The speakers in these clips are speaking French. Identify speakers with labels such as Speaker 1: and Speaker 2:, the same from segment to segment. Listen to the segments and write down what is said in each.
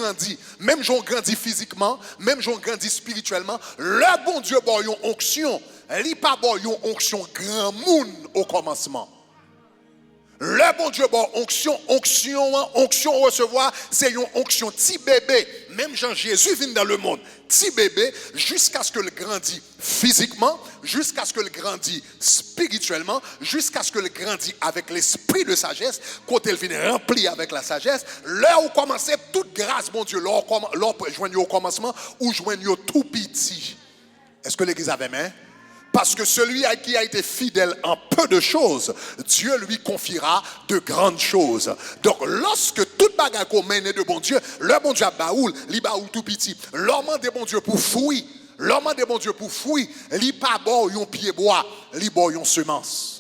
Speaker 1: grandit, même j'en grandis physiquement, même j'en grandis spirituellement, le bon Dieu bon yon onction, li pas bon yon onction grand monde au commencement. Le bon Dieu bon onction recevoir, c'est une onction petit bébé. Même Jean-Jésus vient dans le monde, petit bébé, jusqu'à ce que le grandit physiquement, jusqu'à ce que le grandit spirituellement, jusqu'à ce que le grandit avec l'esprit de sagesse, quand il vient rempli avec la sagesse, là où commençait toute grâce, bon Dieu, là où joignez au commencement, ou joignez au tout petit. Est-ce que l'église avait main? Parce que celui à qui a été fidèle en peu de choses, Dieu lui confiera de grandes choses. Donc, lorsque toute bagarre qu'on mène de bon Dieu, le bon Dieu a baoul, li baoul tout petit. L'homme de bon Dieu pour fouiller, l'homme de bon Dieu pour fouiller, li pas bon yon pied bois, li bon yon semence.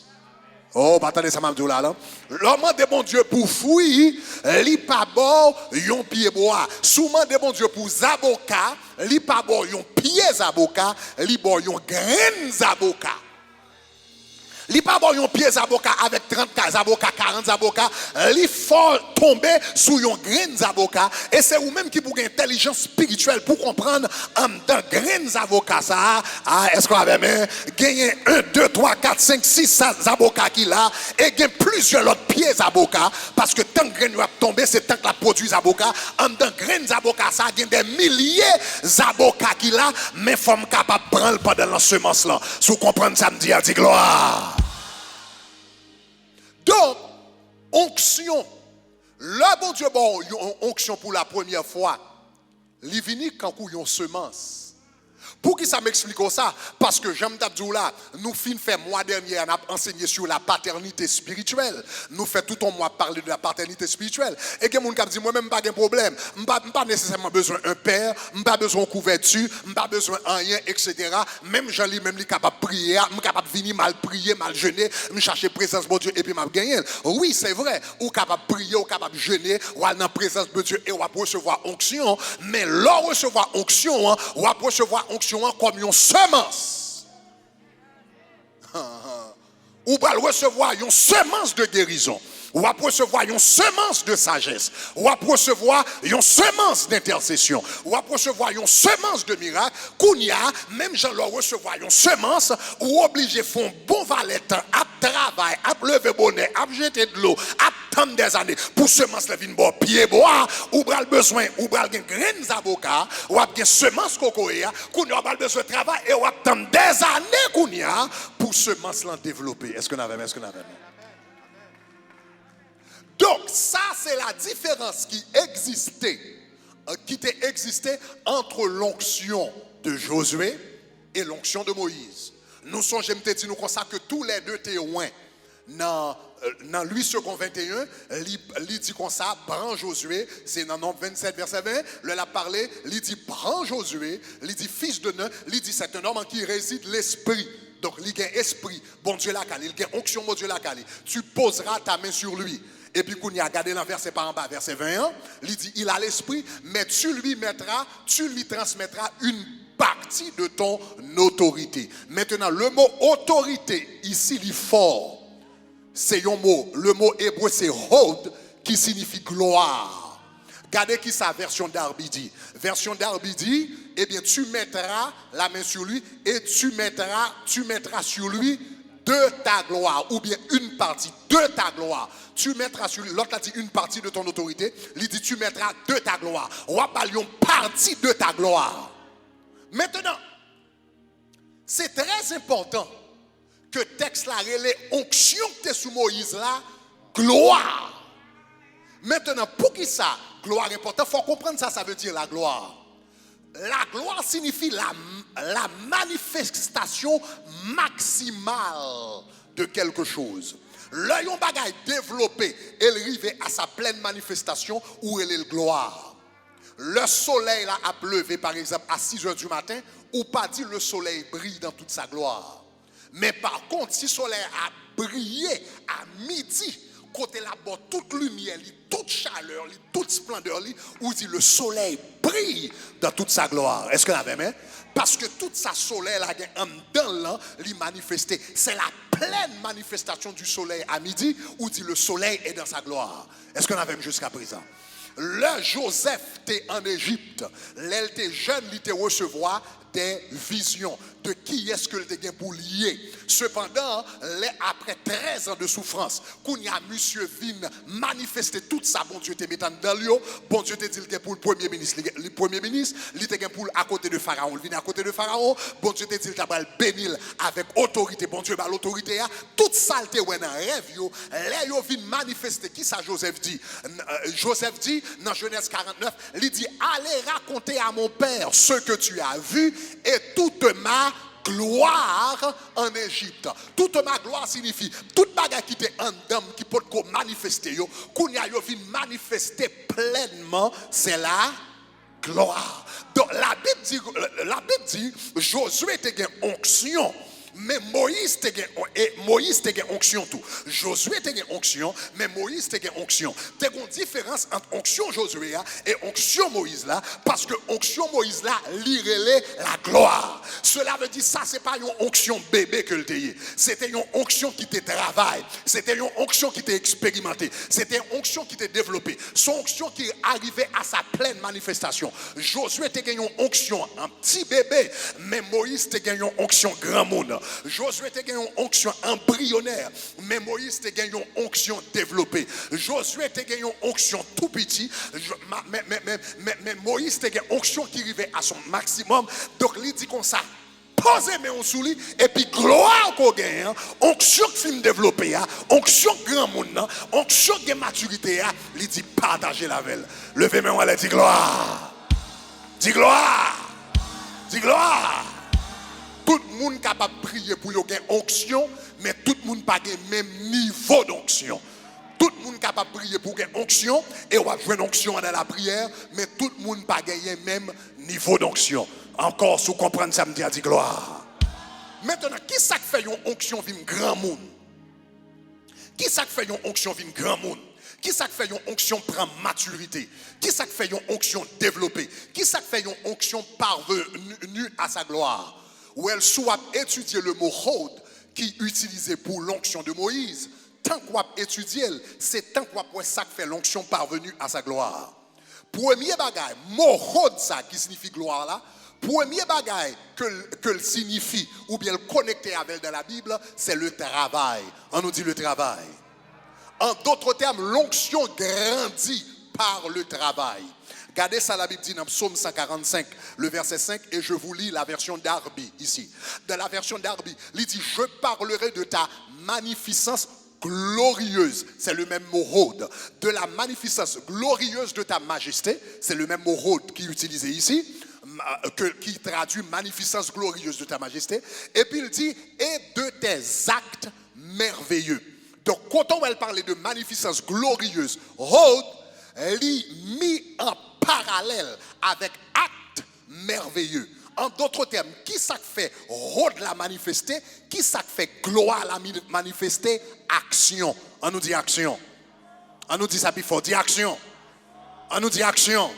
Speaker 1: Oh, attendez ça m'a dit là. L'homme de bon Dieu pour fouiller, li pas bon yon pied bois. Souvent de bon Dieu pour zaboka, li pas bon yon pied zaboka, li bon yon grain zaboka. Li pas bon yon pied zaboka avec 30 zaboka, 40 zaboka, li faut tomber sous yon grain zaboka et c'est vous même qui pour intelligence spirituelle pour comprendre en dans grain zaboka ça est-ce qu'on avait même gagné 1 2 3 4 5 6 zaboka qui là et gagne plusieurs autres pieds zaboka parce que tant grain va tomber c'est tant que la produit zaboka en dans grain zaboka ça gagne des milliers zaboka qui là mais femme capable prendre pendant la semence là sous comprendre ça me dit a dit gloire. Donc, onction, le bon Dieu, bon, onction pour la première fois, il vient quand il y a une semence. Pour qui ça m'explique ça? Parce que j'aime d'abdou là, nous fin fait mois dernier, on a enseigné sur la paternité spirituelle. Nous fait tout un mois parler de la paternité spirituelle. Et que mon cap dit moi même pas de problème, pas nécessairement besoin d'un père, pas besoin de couverture, pas besoin de rien, etc. Même j'en lis même li capable prier, capable venir mal prier, mal jeûner, me chercher présence de Dieu et puis m'a gagner. Oui, c'est vrai, ou capable prier, ou capable jeûner, ou dans présence de Dieu et ou recevoir onction, mais l'on recevoir onction, ou recevoir onction comme une semence. Ou va recevoir une semence de guérison. Ou va recevoir une semence de sagesse. Ou va recevoir une semence d'intercession. Ou va recevoir une semence de miracle. Kounia, même j'en leur recevoir une semence, ou obligé font bon valet, à travail, à lever bonnet, à jeter de l'eau, à attendre des années pour semence la vin bon pied bois, ou bral besoin, ou bral gen graines avocat, ou a gen semence cocoya, kounia bral besoin de travail et ou attendre des années kounia pour semence la développer. Est-ce que nous avons? Donc, ça, c'est la différence qui existait entre l'onction de Josué et l'onction de Moïse. Nous sommes, j'aime te dire, nous consacrons que tous les deux témoins dans lui second 21, il dit comme ça, prends Josué, c'est dans Nombre 27, verset 20, il a parlé, il dit prends Josué, il dit fils de Nun, il dit c'est un homme en qui réside l'esprit. Donc, il y a un esprit, bon Dieu la cali, il y a onction, bon Dieu la cali. Tu poseras ta main sur lui. Et puis, quand il a regardé dans verset par en bas, verset 21, il dit, il a l'esprit, mais tu lui transmettras une partie de ton autorité. Maintenant, le mot autorité, ici, il est fort. C'est un mot, le mot hébreu, c'est hod, qui signifie gloire. Regardez qui sa version d'Arbi dit. Version d'Arbi dit, eh bien, tu mettras la main sur lui et tu mettras sur lui de ta gloire, ou bien une partie de ta gloire. Tu mettras sur lui, l'autre a dit une partie de ton autorité, il dit tu mettras de ta gloire. On va parler une partie de ta gloire. Maintenant, c'est très important que le texte là, les onctions que tu es sous Moïse là, gloire. Maintenant, pour qui ça, gloire est important, il faut comprendre ça, ça veut dire la gloire. La gloire signifie la manifestation maximale de quelque chose. L'œil bagaille développé, elle arrive à sa pleine manifestation où elle est la gloire. Le soleil là a levé par exemple à 6 heures du matin, ou pas dit le soleil brille dans toute sa gloire. Mais par contre, si le soleil a brillé à midi, côté là-bas, toute lumière, toute chaleur, toute splendeur, où dit le soleil brille dans toute sa gloire. Est-ce que vous avez aimé? Parce que toute sa soleil là, dans l'an, l'y manifesté. C'est la pleine manifestation du soleil à midi, où dit le soleil est dans sa gloire. Est-ce que vous avez aimé jusqu'à présent? Le Joseph était en Égypte. L'elle était jeune, il était recevoir des visions de qui est-ce que le gain pour lier. Cependant, après 13 ans de souffrance, qu'on y a monsieur vin manifester tout ça, bon Dieu te mettant dans l'eau, bon Dieu te dit que pour le premier ministre, il était pour à côté de Pharaon, il vient à côté de Pharaon, bon Dieu te dit qu'il va bénir avec autorité, bon Dieu l'autorité a tout ça te ouais dans rêve yo, là yo vient manifester qui ça Joseph dit. Joseph dit dans Genèse 49, il dit allez raconter à mon père ce que tu as vu et toute ma gloire en Égypte. Toute ma gloire signifie toute bagarre qui était en dame qui peut manifester yo, qu'on y a yo vient manifester pleinement, c'est la gloire. Donc la Bible dit Josué était une onction. Mais Moïse te gen onction tout. Josué te gen onction, mais Moïse te gen onction. Te gen différence entre onction Josué et onction Moïse là, parce que onction Moïse là, lirele la gloire. Cela veut dire ça, c'est pas une onction bébé que le t'ayé. C'était une onction qui te travaille. C'était une onction qui t'est expérimentée. C'était une onction qui t'est développée. Son onction qui arrivait à sa pleine manifestation. Josué te gen une onction, un petit bébé, mais Moïse te gen une onction grand monde. Josué te gagné une onction embryonnaire, mais Moïse te gagné une onction développée. Josué te gagné une onction tout petit, mais Moïse te gagné une onction qui arrivait à son maximum. Donc il dit comme ça, posez mes on sous lui, et puis gloire qu'on gagne, onction qui finit développer, onction grand monde, onction de maturité, il dit partagez la veille. Levez mes on dit gloire. Dis gloire. Dis gloire. Tout le monde est capable de prier pour avoir une onction, mais tout le monde n'a pas le même niveau d'onction. Tout le monde est capable de prier pour avoir une onction, et on va jouer une onction dans la prière, mais tout le monde n'a pas le même niveau d'onction. Encore, si vous comprenez ça, me dit gloire. Maintenant, qui ça fait une onction vient grand monde? Qui ça fait une onction vient grand monde? Qui ça fait une onction prend maturité? Qui ça fait une onction développée? Qui ça fait une onction parvenue à sa gloire? Où elle soit étudier le mot Hod qui est utilisé pour l'onction de Moïse. Tant qu'on a étudié, c'est tant qu'on a ça fait l'onction parvenue à sa gloire. Premier bagaille, mot Hod ça qui signifie gloire là, premier bagaille que signifie ou bien le connecter avec dans la Bible, c'est le travail. On nous dit le travail. En d'autres termes, l'onction grandit par le travail. Regardez ça, la Bible dit dans Psaume 145, le verset 5, et je vous lis la version d'Arby ici. Dans la version d'Arby, il dit, je parlerai de ta magnificence glorieuse, c'est le même mot Hod. De la magnificence glorieuse de ta majesté, c'est le même mot Hod qui est utilisé ici, qui traduit magnificence glorieuse de ta majesté. Et puis il dit, et de tes actes merveilleux. Donc quand on va parler de magnificence glorieuse, Hod, elle est mis en parallèle avec acte merveilleux. En d'autres termes, qui ça fait Hod la manifester? Qui ça fait gloire la manifester? Action. On nous dit action. On nous dit ça plus fort. Dis action. On nous dit action.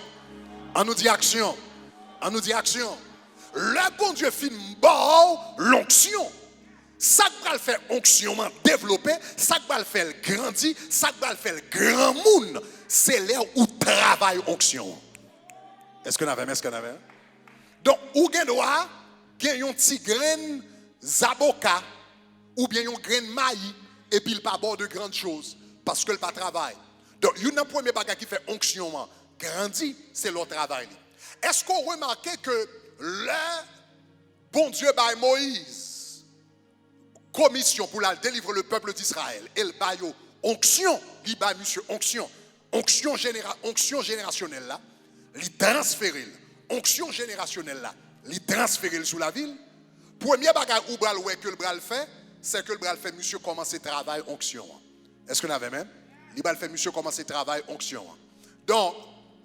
Speaker 1: On nous dit action. On nous dit action. Le bon Dieu filme bon l'onction. Ça va le faire onction développer, ça va le faire grandir, ça va le faire grand monde. C'est là où travaille onction. Est-ce qu'on avait? Donc, ou gen doit, gen yon petit grain zaboka, ou bien yon grain maïs, et puis il pas bord de grandes choses, parce que le pas travail. Donc, yon nan premier bagage qui fait onction grandi, c'est le travail. Est-ce qu'on remarque que le bon Dieu by Moïse, commission pour la délivrer le peuple d'Israël, et le bayo onction, il ba monsieur onction générationnelle là, il transférer onction générationnelle là, il transférer sous la ville. Premier bagage ou bral ouais que le bral fait, c'est que le bral fait monsieur commencer travail onction. Est-ce que vous avez même? Il bral fait monsieur commencer travail onction. Donc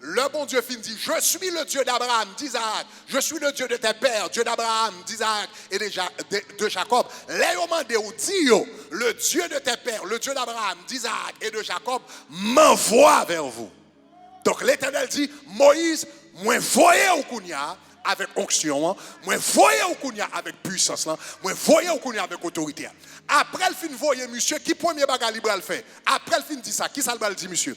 Speaker 1: le bon Dieu fin dit, je suis le Dieu d'Abraham, d'Isaac, je suis le Dieu de tes pères, Dieu d'Abraham, d'Isaac et de Jacob. Le Dieu de tes pères, le Dieu d'Abraham, d'Isaac et de Jacob m'envoie vers vous. Donc l'Éternel dit, Moïse, moi voyez au Kounia avec onction, moi voyez au Kounia avec puissance, moi voyez au Kounia avec autorité. Après le fin voyez monsieur, qui premier bagage libre le fait? Après le fin dit ça, qui ça le dit monsieur?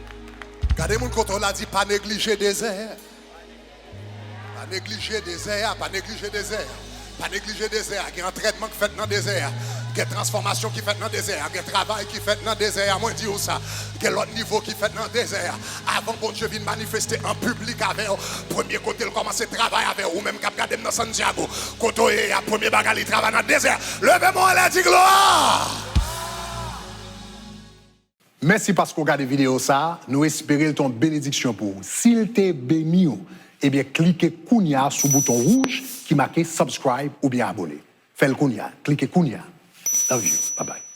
Speaker 1: Regardez mon côté là dit pas négliger des airs. Pas négliger des airs, pas négliger des airs. Pas négliger des airs. Il y a un traitement qui fait dans des airs. Il y a une transformation qui fait dans des airs. Il y a un travail qui fait dans des airs. Moi, je dis ça. Il y a l'autre niveau qui fait dans des airs. Avant que Dieu vienne manifester en public avec vous. Premier côté, il commence à travailler avec vous. Même quand vous regardez dans Santiago. Quand vous avez le premier bagage, il travaille dans des airs. Levez-moi et dit gloire.
Speaker 2: Merci parce que vous regardez la vidéo ça. Nous espérons ton bénédiction pour vous. S'il t'est béni, eh bien, cliquez Kounia sur le bouton rouge qui marque subscribe ou bien abonner. Faites le Kounia. Cliquez Kounia. Love you. Bye bye.